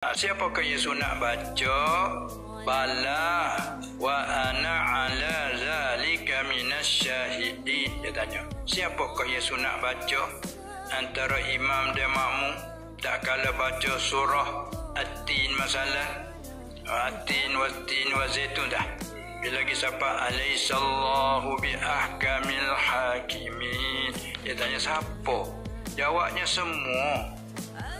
Siapakah yang sunat baca bala wa ana ala zalika minasyahidin? Dia tanya, siapakah yang sunat baca antara imam dan makmum tak kala baca surah At-Tin masalah At-Tin wa Zaitun dah. Bila lagi siapa alaihissallahu bi ahkamil hakimin. Dia tanya siapa? Jawabnya semua.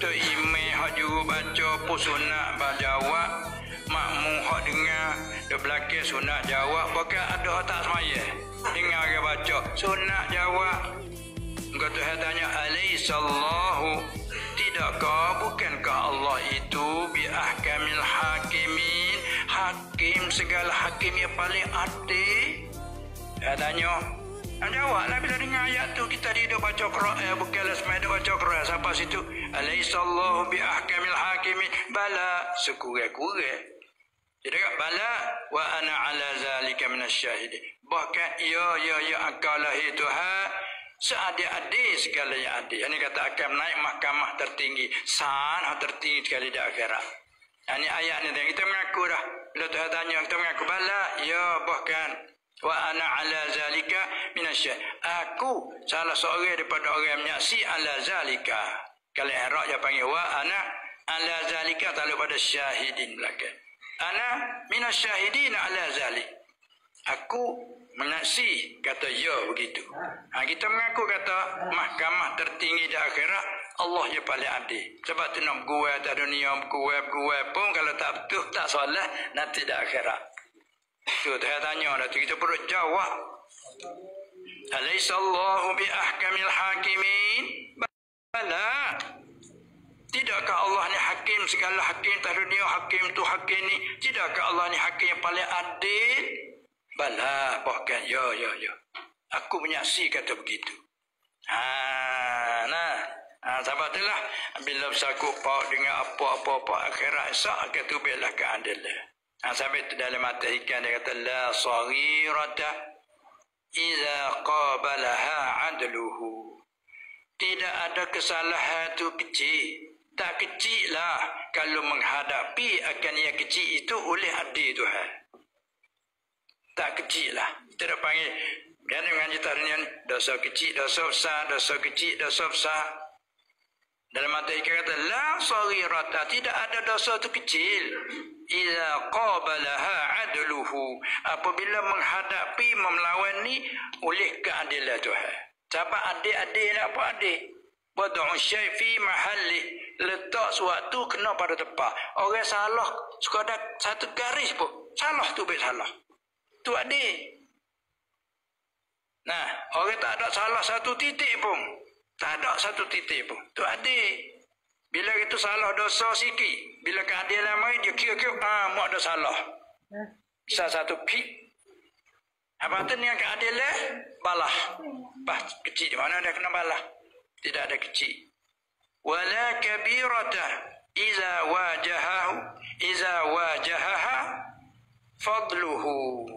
Tu imam hak juga baca pun sunat berjawab, makmum hak dengar dia belakang sunat jawab, bukan ada hak tak semaya dengar dia baca sunat jawab. Engkau tu tanya alaihissallahu, tidakkah bukankah Allah itu bi ahkamil hakimin, hakim segala hakim yang paling adil? Dia tanya, jawablah bila dengar ayat tu. Kita dia baca Quran, bukanlah semai dia baca Quran sampai situ alaihissallahu bi ahkamil hakimin, bala sekurang-kurang dia kata bala wa ana ala zalika minasyahidin, bahkan ya akalah itu seadil-adil segala yang adil. Ini kata akan naik mahkamah tertinggi, sana tertinggi sekali di akhirat. Ini ayat ni kita mengaku dah. Bila Tuhan tanya kita mengaku bala ya, bahkan wa ana ala zalika minasyahid, aku salah seorang daripada orang yang menyaksi ala zalika. Kalau Arab dia panggil wa ana ala zalika, tahu pada syahidin belakang. Ana minasyahidin ala zalik, aku menyaksi, kata ya begitu. Kita mengaku kata mahkamah tertinggi di akhirat Allah yang paling adil. Sebab tu nak berguai di dunia, berguai pun kalau tak betul tak salah nanti di akhirat. Tu saya tanya dah tu kita perlu jawab. Alaihissallahu bi ahkamil hakimin, bala, tidakkah Allah ni hakim segala hakim di dunia, hakim tu hakim ni, tidakkah Allah ni hakim yang paling adil? Bala, bahkan ya aku menyaksi kata begitu. Sebab itulah bila bersaku pak dengan apa-apa akhirat esok kata biarlah keadilan. Sampai itu dalam mata ikan dia kata la saghirata iza qabalaha adluhu, tidak ada kesalahan tu kecil, tak kecil lah kalau menghadapi akan yang kecil itu oleh adil Tuhan. Tak kecil lah. Kita dah panggil dia mengaji tarian dosa kecil, dosa besar, dosa kecil, dosa besar. Dalam mata ikan kata la saghirata, tidak ada dosa tu kecil iza qabalaha adluhu, apabila menghadapi melawan ni oleh keadilan Tuhan. Siapa adik-adik nak apa adik? Wad'u syai' fi mahalli, letak suatu kena pada tempat. Orang salah sekadar satu garis pun salah tu baik salah. Tu adik. Nah, orang tak ada salah satu titik pun. Tak ada satu titik pun. Tu adik. Bila itu salah dosa sikit, bila keadilan mai dia kira-kira mak ada salah. Bisa satu pik. Apa tu ni yang keadilan? Balah. Bah kecil di mana dia kena balah? Tidak ada kecil. Wala kabirata iza wajahaha fadluhu.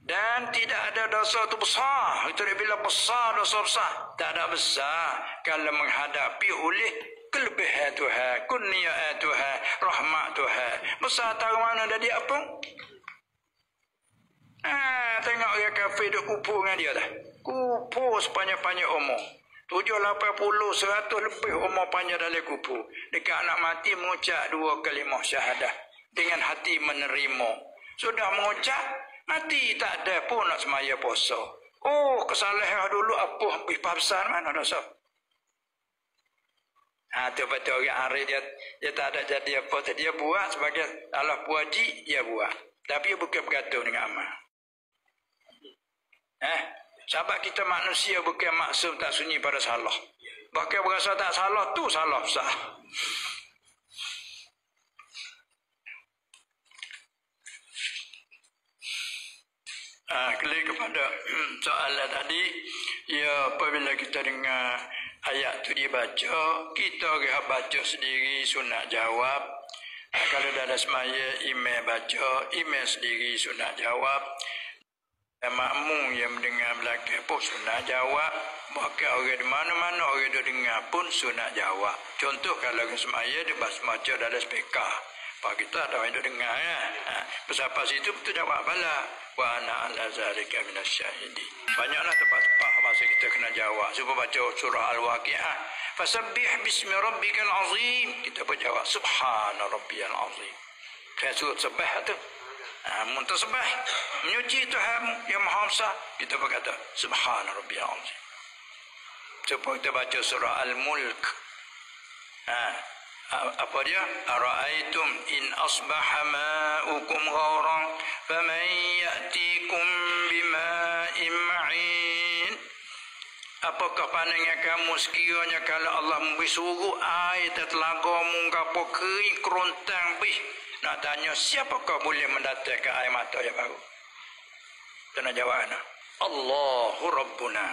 Dan tidak ada dosa itu besar. Itu dia bila besar dosa besar. Tak ada besar kalau menghadapi oleh kelebihan Tuhan, kurniaan Tuhan, rahmat Tuhan. Besar tahu mana dah dia apa? Tengok dia kafir duk kupu dengan dia dah. Kupu sepanjang-panjang umur. 70, 80, 100 lebih umur panjang dalam kupu. Dekat nak mati mengucap 2 kalimah syahadah dengan hati menerima. Sudah mengucap, mati tak ada pun nak semaya puasa. Oh, kesalahan dulu apa habis besar mana dosa. Tu betul orang arif dia tak ada jadi apa, dia buat sebagai Allah puaji dia buat. Tapi dia bukan bergantung dengan amal. Sebab kita manusia bukan maksum tak sunyi pada salah. Bahkan berasa tak salah tu salah besar. Kembali kepada soalan tadi, ya apabila kita dengar ayat tu dibaca, kita orang baca sendiri sunat jawab. Kalau dah ada semaya imam baca, imam sendiri sunat jawab. Dan makmum yang mendengar belakang pun sunat jawab. Maka orang di mana-mana orang dia dengar pun sunat jawab. Contoh kalau orang semaya dia baca dalam speaker. Pak kita ada orang dia dengar ya. Pasal situ betul jawab bala. Wa ana ala zalika minasyahidin. Banyaklah tempat-tempat masa kita kena jawab. Supaya baca surah Al-Waqi'ah. Fasabbih bismi rabbikal azim. Kita pun jawab subhana rabbiyal azim. Kayak surah sebah tu. Muntasbah menyuci Tuhan yang Maha Besar, kita berkata subhana rabbiyal azim. Supaya kita baca surah Al-Mulk. Apa dia? Ara'aitum in asbaha ma'ukum ghauran faman ya'tikum bima'in ma'in. Apakah pandangan kamu sekiranya kalau Allah memberi suruh air tertelaga munggapo kering kerontang bih. Nak tanya siapakah boleh mendatangkan air mata yang baru? Kena jawab nak. Allahu Rabbuna.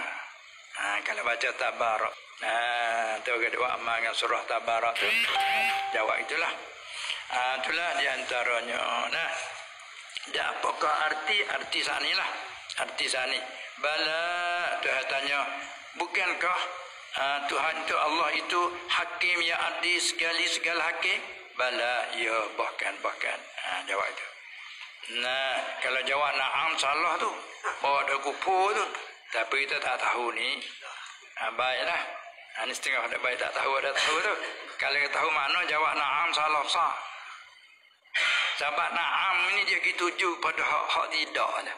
Kalau baca Tabarak. Tu kedua amal dengan surah Tabarak tu. Jawab itulah. Itulah di antaranya. Nah. Dan apakah arti sanilah. Arti sani. Bala Tuhan tanya, bukankah Tuhan itu Allah itu hakim yang adil segala hakim? Bala, ya, bahkan. Jawab itu. Nah, kalau jawab na'am salah tu. Bawa ada kupur tu. Tapi kita tak tahu ni. Baiklah. Ini setengah ada baik tak tahu tu. Kalau kita tahu mana jawab na'am salah sah. Sebab na'am ini dia tuju pada hak tidak ada.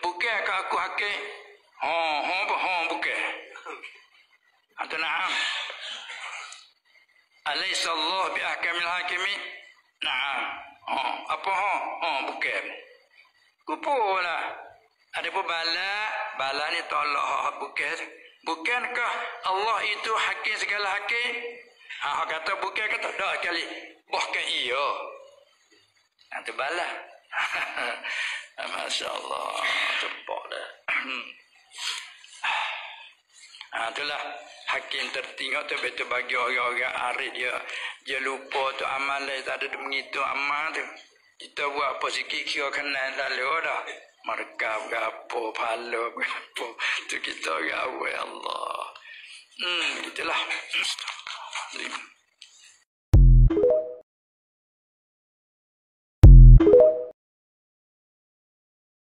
Bukankah aku hakim? Bukan. Itu na'am. Alaysa Allah bi ahkamil hakimin? Na'am. Apa bukan. Kupulah. Ada pun bala ni tolak hak bukan. Bukankah Allah itu hakim segala hakim? Hak kata bukan kata dak sekali. Bahkan iya. Itu bala. Masya-Allah. Cepat dah. Itulah hakim tertinggal tu betul bagi orang-orang arif dia lupa tu amal dia tak ada menghitung amal tu. Kita buat apa sikit kira kenal lalu dah. Markah berapa, pahala berapa. Tu kita orang awal Allah. Itulah. Astagfirullah.